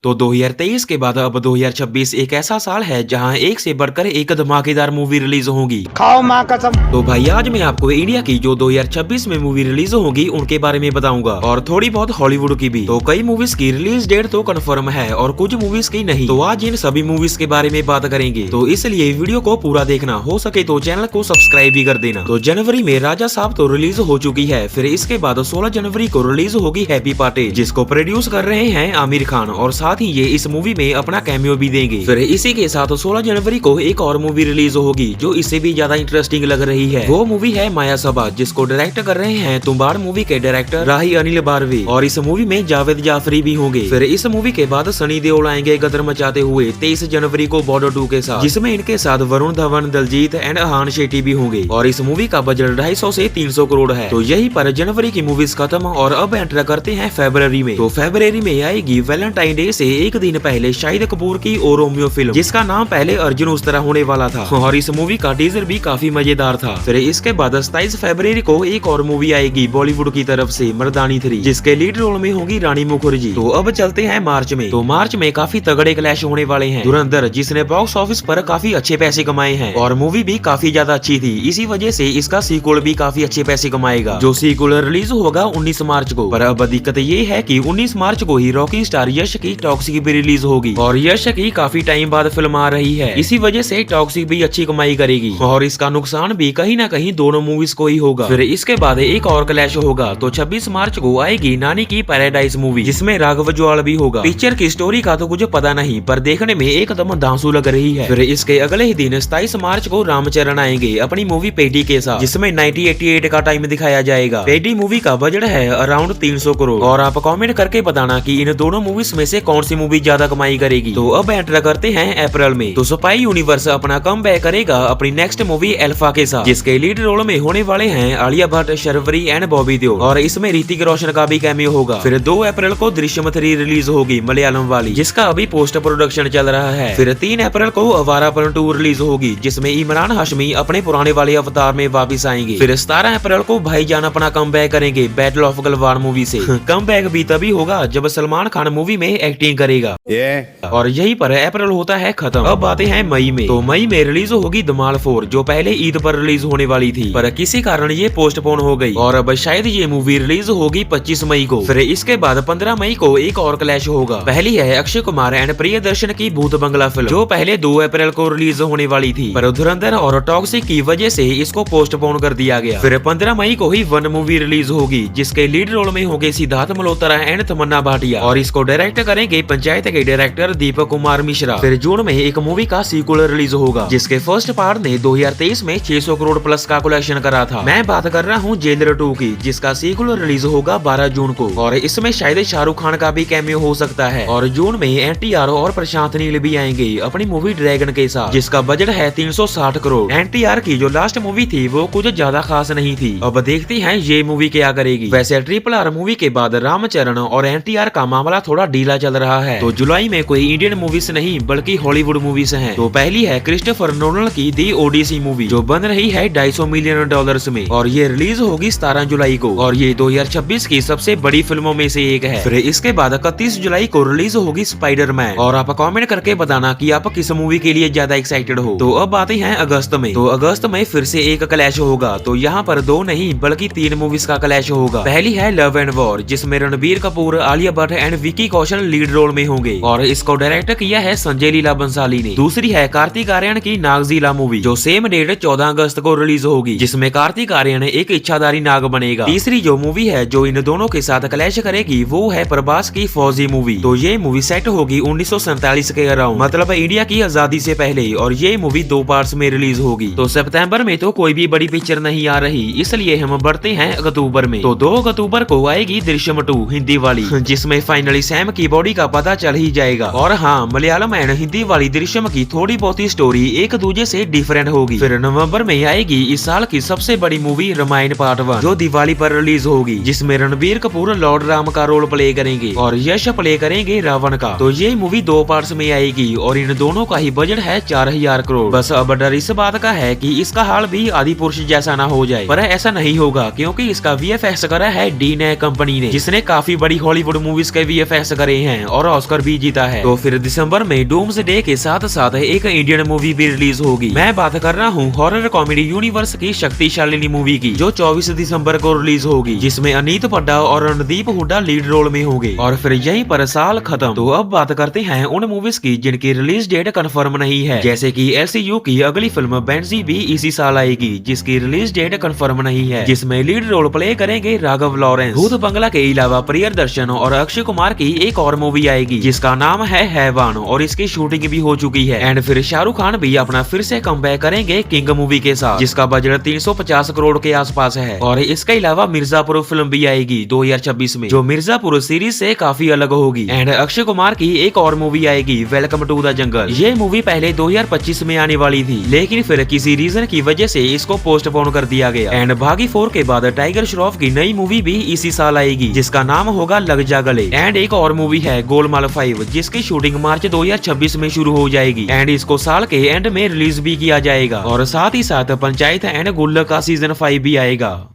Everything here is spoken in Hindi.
तो 2023 के बाद अब 2026 एक ऐसा साल है जहां एक से बढ़कर एक धमाकेदार मूवी रिलीज होगी। खाओ माँ कसम। तो भाई आज मैं आपको इंडिया की जो 2026 में मूवी रिलीज होगी उनके बारे में बताऊंगा और थोड़ी बहुत हॉलीवुड की भी। तो कई मूवीज की रिलीज डेट तो कंफर्म है और कुछ मूवीज की नहीं। तो आज इन सभी मूवीज के बारे में बात करेंगे, तो इसलिए वीडियो को पूरा देखना, हो सके तो चैनल को सब्सक्राइब भी कर देना। तो जनवरी में राजा साहब तो रिलीज हो चुकी है, फिर इसके बाद 16 जनवरी को रिलीज होगी हैप्पी पार्टी, जिसको प्रोड्यूस कर रहे हैं आमिर खान और साथ ही ये इस मूवी में अपना कैमियो भी देंगे। फिर इसी के साथ 16 जनवरी को एक और मूवी रिलीज होगी जो इससे भी ज्यादा इंटरेस्टिंग लग रही है। वो मूवी है माया सबा, जिसको डायरेक्ट कर रहे हैं तुम्बाड़ मूवी के डायरेक्टर राही अनिल बारवे और इस मूवी में जावेद जाफरी भी होंगे। फिर इस मूवी के बाद सनी देओल आएंगे गदर मचाते हुए 23 जनवरी को बॉर्डर 2 के साथ, जिसमें इनके साथ वरुण धवन, दलजीत एंड अहान शेट्टी भी होंगे और इस मूवी का बजट 250 से 300 करोड़ है। तो यही पर जनवरी की मूवीज खत्म और अब एंटर करते हैं फरवरी में। तो फरवरी में आएगी वैलेंटाइन डे से एक दिन पहले शाहिद कपूर की और रोमियो फिल्म, जिसका नाम पहले अर्जुन उस्तरा होने वाला था और इस मूवी का टीजर भी काफी मजेदार था। फिर इसके बाद 27 फरवरी को एक और मूवी आएगी बॉलीवुड की तरफ से, मर्दानी 3, जिसके लीड रोल में होगी रानी मुखर्जी। तो अब चलते हैं मार्च में। तो मार्च में काफी तगड़े क्लैश होने वाले हैं। धुरंधर, जिसने बॉक्स ऑफिस पर काफी अच्छे पैसे कमाए हैं और मूवी भी काफी ज्यादा अच्छी थी, इसी वजह से इसका सीक्वल भी काफी अच्छे पैसे कमाएगा, जो सीक्वल रिलीज होगा 19 मार्च को। पर अब दिक्कत ये है कि 19 मार्च को ही रॉकिंग स्टार यश की टॉक्सिक भी रिलीज होगी और यश की काफी टाइम बाद फिल्म आ रही है, इसी वजह से टॉक्सिक भी अच्छी कमाई करेगी और इसका नुकसान भी कहीं ना कहीं दोनों मूवीज को ही होगा। फिर इसके बाद एक और क्लैश होगा। तो 26 मार्च को आएगी नानी की पैराडाइज मूवी, जिसमें राघव जुआल भी होगा। पिक्चर की स्टोरी का तो कुछ पता नहीं, पर देखने में एकदम धांसू लग रही है। फिर इसके अगले ही दिन 27 मार्च को रामचरण आएंगे अपनी मूवी पेडी के साथ, जिसमें 1988 का टाइम दिखाया जाएगा। पेडी मूवी का बजट है अराउंड 300 करोड़ और आप कमेंट करके बताना कि इन दोनों मूवीज में से कौन सी मूवी ज्यादा कमाई करेगी। तो अब एंटर करते हैं अप्रैल में। तो स्पाई यूनिवर्स अपना कमबैक करेगा अपनी नेक्स्ट मूवी अल्फा के साथ, जिसके लीड रोल में होने वाले हैं आलिया भट्ट, शर्वरी एंड बॉबी देओल और इसमें ऋतिक रोशन का भी कैमियो होगा। फिर 2 अप्रैल को दृश्यम 3 रिलीज होगी मलयालम वाली, जिसका अभी पोस्ट प्रोडक्शन चल रहा है। फिर 3 अप्रैल को अवारापन 2 रिलीज होगी, जिसमें इमरान हाशमी अपने पुराने वाले अवतार में वापिस आएंगे। फिर 17 अप्रैल को भाईजान अपना कमबैक करेंगे बैटल ऑफ गलवान मूवी से। कमबैक भी तभी होगा जब सलमान खान मूवी में एक्टिंग करेगा और यही पर अप्रैल होता है खत्म। अब आते हैं मई में। तो मई में रिलीज होगी धमाल 4, जो पहले ईद पर रिलीज होने वाली थी, पर किसी कारण ये पोस्टपोन हो गई और अब शायद ये मूवी रिलीज होगी 25 मई को। फिर इसके बाद 15 मई को एक और क्लैश होगा। पहली है अक्षय कुमार एंड प्रियदर्शन की भूत बंगला फिल्म, जो पहले 2 अप्रैल को रिलीज होने वाली थी, पर धुरंधर और टॉक्सिक की वजह से इसको पोस्टपोन कर दिया गया। फिर 15 मई को ही वन मूवी रिलीज होगी, जिसके लीड रोल में होंगे सिद्धार्थ मल्होत्रा एंड तमन्ना भाटिया और इसको डायरेक्ट करेंगे पंचायत के डायरेक्टर दीपक कुमार मिश्रा। फिर जून में एक मूवी का सीक्वल रिलीज होगा, जिसके फर्स्ट पार्ट ने 2023 में 600 करोड़ प्लस का कलेक्शन करा था। मैं बात कर रहा हूँ जेलर 2 की, जिसका सीक्वल रिलीज होगा 12 जून को और इसमें शायद शाहरुख खान का भी कैमियो हो सकता है। और जून में एनटीआर और प्रशांत नील भी आएंगे अपनी मूवी ड्रैगन के साथ, जिसका बजट है 360 करोड़। एनटीआर की जो लास्ट मूवी थी वो कुछ ज्यादा खास नहीं थी, अब देखते हैं ये मूवी क्या करेगी। वैसे RRR मूवी के बाद रामचरण और एनटीआर का मामला थोड़ा ढीला चल रहा है। तो जुलाई में कोई इंडियन मूवीज नहीं बल्कि हॉलीवुड मूवीज हैं। तो पहली है क्रिस्टोफर नोलन की दी ओडिसी मूवी, जो बन रही है $250 मिलियन में और ये रिलीज होगी 17 जुलाई को और ये 2026 की सबसे बड़ी फिल्मों में से एक है। फिर इसके बाद 31 जुलाई को रिलीज होगी स्पाइडरमैन और आप कमेंट करके बताना कि आप किस मूवी के लिए ज्यादा एक्साइटेड हो। तो अब आते हैं अगस्त में। तो अगस्त में फिर से एक क्लैश होगा। तो यहाँ पर 2 नहीं बल्कि 3 मूवीज का क्लैश होगा। पहली है लव एंड वॉर, जिसमें Ranbir Kapoor, Alia Bhatt and Vicky Kaushal lead role में होंगे और इसको डायरेक्ट किया है संजय लीला बंसाली ने। दूसरी है कार्तिक आर्यन की नागजीला मूवी, जो सेम डेट 14 अगस्त को रिलीज होगी, जिसमें कार्तिक आर्यन एक इच्छाधारी नाग बनेगा। तीसरी जो मूवी है जो इन दोनों के साथ क्लैश करेगी वो है प्रभास की फौजी मूवी। तो ये मूवी सेट होगी 1947 के अराउंड, मतलब इंडिया की आजादी से पहले और ये मूवी 2 पार्ट्स में रिलीज होगी। तो सितंबर में तो कोई भी बड़ी पिक्चर नहीं आ रही, इसलिए हम बढ़ते हैं अक्टूबर में। तो 2 अक्टूबर को आएगी दृश्यम 2 हिंदी वाली, जिसमें फाइनली सैम की बॉडी का पता चल ही जाएगा। और हाँ, मलयालम एंड हिंदी वाली दृश्यम की थोड़ी बहुत ही स्टोरी एक दूसरे से डिफरेंट होगी। फिर नवंबर में आएगी इस साल की सबसे बड़ी मूवी रामायण पार्ट 1, जो दिवाली पर रिलीज होगी, जिसमें रणबीर कपूर लॉर्ड राम का रोल प्ले करेंगे और यश प्ले करेंगे रावण का। तो ये मूवी 2 पार्ट्स में आएगी और इन दोनों का ही बजट है 4000 करोड़। बस अब डर इस बात का है कि इसका हाल भी आदि पुरुष जैसा ना हो जाए, पर ऐसा नहीं होगा क्योंकि इसका VFX करा है डी ने कंपनी ने, जिसने काफी बड़ी हॉलीवुड मूवीज के VFX करे हैं और ऑस्कर भी जीता है। तो फिर दिसंबर में डूम्सडे के साथ साथ एक इंडियन मूवी भी रिलीज होगी। मैं बात कर रहा हूँ हॉरर कॉमेडी यूनिवर्स की शक्तिशाली मूवी की, जो 24 दिसंबर को रिलीज होगी, जिसमें अनीत पड्डा और रणदीप हुड्डा लीड रोल में होंगे। और फिर यहीं पर साल खत्म। तो अब बात करते हैं उन मूवीज की जिनकी रिलीज डेट कंफर्म नहीं है, जैसे कि एलसीयू की अगली फिल्म बेंजी भी इसी साल आएगी, जिसकी रिलीज डेट कंफर्म नहीं है, जिसमें लीड रोल प्ले करेंगे राघव लॉरेंस। भूत बंगला के अलावा प्रियदर्शन और अक्षय कुमार की एक और मूवी आएगी जिसका नाम है हैवान, और इसकी शूटिंग भी हो चुकी है। एंड फिर शाहरुख खान भी अपना फिर से कमबैक करेंगे किंग मूवी के साथ, जिसका बजट 350 करोड़ के आसपास है। और इसके अलावा मिर्जापुर फिल्म भी आएगी 2026 में, जो मिर्जापुर सीरीज से काफी अलग होगी। एंड अक्षय कुमार की एक और मूवी आएगी वेलकम टू द जंगल। ये मूवी पहले 2025 में आने वाली थी, लेकिन फिर किसी रीजन की वजह से इसको पोस्टपोन कर दिया गया। एंड भागी 4 के बाद टाइगर श्रॉफ की नई मूवी भी इसी साल आएगी, जिसका नाम होगा लग जा गले। एंड एक और मूवी है गोलमाल 5, जिसकी शूटिंग मार्च 2026 में शुरू हो जाएगी। एंड इसको साल के एंड में रिलीज भी किया जाएगा। और साथ ही साथ पंचायत एंड गुल्लक का सीजन 5 भी आएगा।